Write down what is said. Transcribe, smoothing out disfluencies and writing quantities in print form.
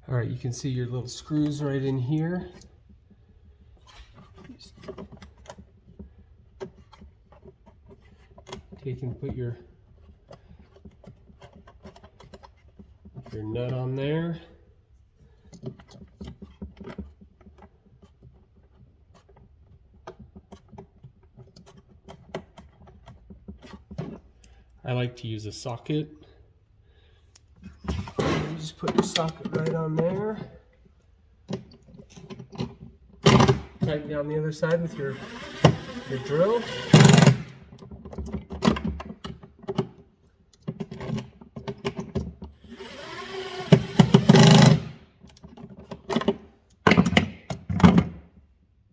All right, you can see your little screws right in here. Take and put your nut on there. I like to use a socket. You just put your socket right on there. Tighten down the other side with your drill.